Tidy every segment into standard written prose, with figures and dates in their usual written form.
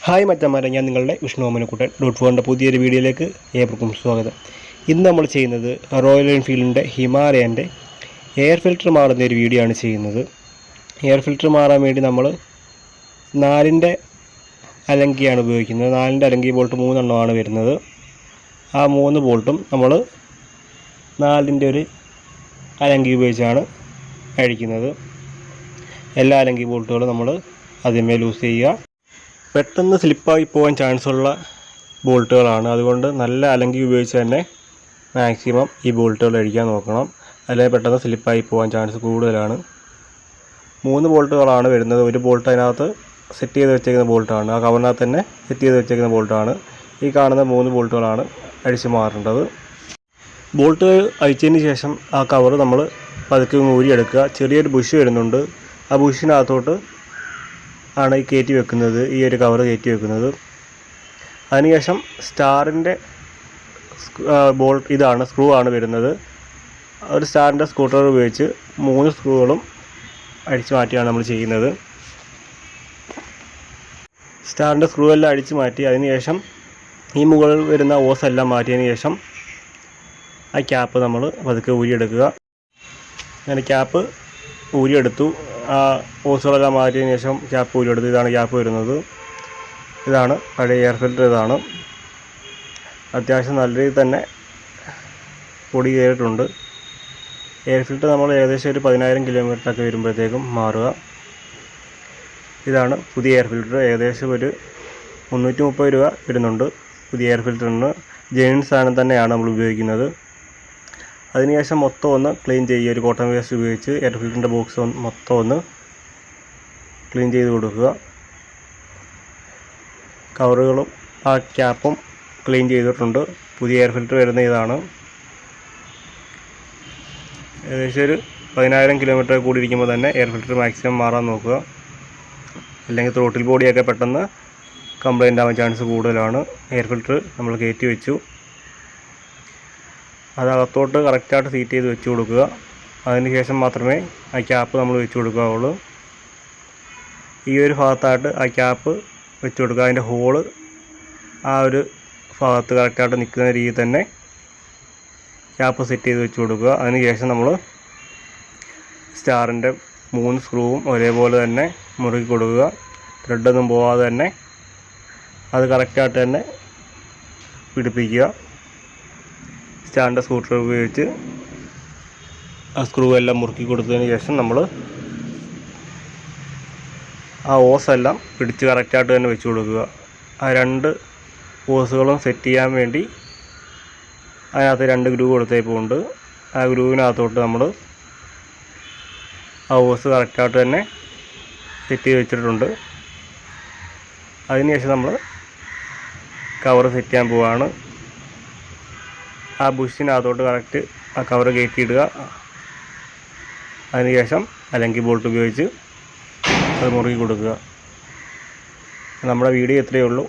Hi മച്ചന്മാരെ, ഞാൻ നിങ്ങളുടെ വിഷ്ണു അമ്മനക്കുട്ടൻ .4ൻ്റെ പുതിയൊരു വീഡിയോയിലേക്ക് ഏവർക്കും സ്വാഗതം. ഇന്ന് നമ്മൾ ചെയ്യുന്നത് റോയൽ എൻഫീൽഡിൻ്റെ ഹിമാലയൻ്റെ എയർ ഫിൽറ്റർ മാറുന്ന ഒരു വീഡിയോ ആണ് ചെയ്യുന്നത്. എയർ ഫിൽറ്റർ മാറാൻ വേണ്ടി നമ്മൾ 4ൻ്റെ അലങ്കിയാണ് ഉപയോഗിക്കുന്നത്. 4ൻ്റെ അലങ്കി ബോൾട്ട് 3 എണ്ണമാണ് വരുന്നത്. ആ 3 ബോൾട്ടും നമ്മൾ 4ൻ്റെ ഒരു അലങ്കി ഉപയോഗിച്ചാണ് അഴിക്കുന്നത്. എല്ലാ അലങ്കി ബോൾട്ടുകളും നമ്മൾ അതിന്മേൽ ലൂസ് ചെയ്യുക. പെട്ടെന്ന് സ്ലിപ്പായി പോകാൻ ചാൻസുള്ള ബോൾട്ടുകളാണ്. അതുകൊണ്ട് നല്ല അലങ്കി ഉപയോഗിച്ച് തന്നെ മാക്സിമം ഈ ബോൾട്ടുകൾ അഴിക്കാൻ നോക്കണം. അല്ലെങ്കിൽ പെട്ടെന്ന് സ്ലിപ്പായി പോകാൻ ചാൻസ് കൂടുതലാണ്. 3 ബോൾട്ടുകളാണ് വരുന്നത്. ഒരു ബോൾട്ട് അതിനകത്ത് സെറ്റ് ചെയ്ത് വെച്ചേക്കുന്ന ബോൾട്ടാണ്. ആ കവറിനകത്ത് തന്നെ സെറ്റ് ചെയ്ത് വെച്ചേക്കുന്ന ബോൾട്ടാണ്. ഈ കാണുന്ന 3 ബോൾട്ടുകളാണ് അഴിച്ച് മാറേണ്ടത്. ബോൾട്ട് അഴിച്ചതിന് ശേഷം ആ കവർ നമ്മൾ പതുക്കെ ഊരിയെടുക്കുക. ചെറിയൊരു ബുഷ് വരുന്നുണ്ട്. ആ ബുഷിനകത്തോട്ട് ആണ് ഈ കയറ്റി വെക്കുന്നത്, ഈ ഒരു കവർ കയറ്റി വെക്കുന്നത്. അതിനുശേഷം സ്റ്റാറിൻ്റെ ബോൾട്ട് ഇതാണ്, സ്ക്രൂ ആണ് വരുന്നത്. ഒരു സ്റ്റാറിൻ്റെ സ്ക്രൂ ഡ്രൈവർ ഉപയോഗിച്ച് 3 സ്ക്രൂകളും അടിച്ചു മാറ്റിയാണ് നമ്മൾ ചെയ്യുന്നത്. സ്റ്റാറിൻ്റെ സ്ക്രൂ എല്ലാം അടിച്ചു മാറ്റി അതിനുശേഷം ഈ മുകളിൽ വരുന്ന ഓസ് എല്ലാം മാറ്റിയതിന് ശേഷം ആ ക്യാപ്പ് നമ്മൾ പതുക്കെ ഊരിയെടുക്കുക. അങ്ങനെ ക്യാപ്പ് ഊരിയെടുത്തു. ആ ഓസുകളെല്ലാം മാറ്റിയതിന് ശേഷം ക്യാപ്പ് ഊരിയെടുത്തു. ഇതാണ് ക്യാപ്പ് വരുന്നത്. ഇതാണ് പഴയ എയർ ഫിൽറ്റർ. ഇതാണ് അത്യാവശ്യം നല്ല രീതിയിൽ തന്നെ പൊടി കയറിയിട്ടുണ്ട്. എയർ ഫിൽറ്റർ നമ്മൾ ഏകദേശം ഒരു 10,000 കിലോമീറ്ററൊക്കെ വരുമ്പോഴത്തേക്കും മാറുക. ഇതാണ് പുതിയ എയർ ഫിൽറ്റർ. ഏകദേശം ഒരു 330 രൂപ വരുന്നുണ്ട് പുതിയ എയർ ഫിൽറ്ററിന്. ജെനുവിൻ സാധനം തന്നെയാണ് നമ്മൾ ഉപയോഗിക്കുന്നത്. അതിനുശേഷം മൊത്തം ഒന്ന് ക്ലീൻ ചെയ്യുക. ഒരു കോട്ടൺ വേസ്റ്റ് ഉപയോഗിച്ച് എയർ ഫിൽറ്ററിൻ്റെ ബോക്സ് മൊത്തം ഒന്ന് ക്ലീൻ ചെയ്ത് കൊടുക്കുക. കവറുകളും ആ ക്യാപ്പും ക്ലീൻ ചെയ്തിട്ടുണ്ട്. പുതിയ എയർ ഫിൽറ്റർ വരുന്ന ഇതാണ്. ഏകദേശം ഒരു 10,000 കിലോമീറ്റർ കൂടി ഇരിക്കുമ്പോൾ തന്നെ എയർ ഫിൽറ്റർ മാക്സിമം മാറാൻ നോക്കുക. അല്ലെങ്കിൽ ത്രോട്ടിൽ ബോഡിയൊക്കെ പെട്ടെന്ന് കംപ്ലൈൻ്റ് ആവാൻ ചാൻസ് കൂടുതലാണ്. എയർ ഫിൽറ്റർ നമ്മൾ കയറ്റി വെച്ചു. അതകത്തോട്ട് കറക്റ്റായിട്ട് സീറ്റ് ചെയ്ത് വെച്ച് കൊടുക്കുക. അതിന് ശേഷം മാത്രമേ ആ ക്യാപ്പ് നമ്മൾ വെച്ച് കൊടുക്കാവുള്ളൂ. ഈ ഒരു ഭാഗത്തായിട്ട് ആ ക്യാപ്പ് വെച്ച് കൊടുക്കുക. അതിൻ്റെ ഹോള് ആ ഒരു ഭാഗത്ത് കറക്റ്റായിട്ട് നിൽക്കുന്ന രീതിയിൽ തന്നെ ക്യാപ്പ് സെറ്റ് ചെയ്ത് വെച്ച് കൊടുക്കുക. അതിന് ശേഷം നമ്മൾ സ്റ്റാറിൻ്റെ 3 സ്ക്രൂവും ഒരേപോലെ തന്നെ മുറുക്കി കൊടുക്കുക. ത്രെഡൊന്നും പോകാതെ തന്നെ അത് കറക്റ്റായിട്ട് തന്നെ പിടിപ്പിക്കുക. സ്റ്റാറിൻ്റെ സ്ക്രൂ ഡ്രൈവർ ഉപയോഗിച്ച് ആ സ്ക്രൂ എല്ലാം മുറുക്കി കൊടുത്തതിന് ശേഷം നമ്മൾ ആ ഓസെല്ലാം പിടിച്ച് കറക്റ്റായിട്ട് തന്നെ വെച്ച് കൊടുക്കുക. ആ 2 ഓസുകളും സെറ്റ് ചെയ്യാൻ വേണ്ടി അതിനകത്ത് 2 ഗ്രൂ കൊടുത്തേപ്പുണ്ട്. ആ ഗ്രൂവിനകത്തോട്ട് നമ്മൾ ആ ഓസ് കറക്റ്റായിട്ട് തന്നെ സെറ്റ് ചെയ്ത് വെച്ചിട്ടുണ്ട്. അതിനുശേഷം നമ്മൾ കവർ സെറ്റ് ചെയ്യാൻ പോവുകയാണ്. ആ ബുഷിനകത്തോട്ട് കറക്റ്റ് ആ കവർ കയറ്റിയിടുക. അതിനുശേഷം അലങ്കി ബോൾട്ട് ഉപയോഗിച്ച് അത് മുറുകി കൊടുക്കുക. നമ്മുടെ വീഡിയോ ഇത്രയേ ഉള്ളൂ.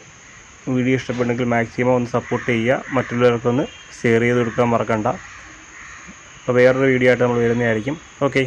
വീഡിയോ ഇഷ്ടപ്പെട്ടെങ്കിൽ മാക്സിമം ഒന്ന് സപ്പോർട്ട് ചെയ്യുക. മറ്റുള്ളവർക്കൊന്ന് ഷെയർ ചെയ്ത് കൊടുക്കാൻ മറക്കണ്ട. അപ്പോൾ വേറൊരു വീഡിയോ ആയിട്ട് നമ്മൾ വരുന്നതായിരിക്കും. ഓക്കെ.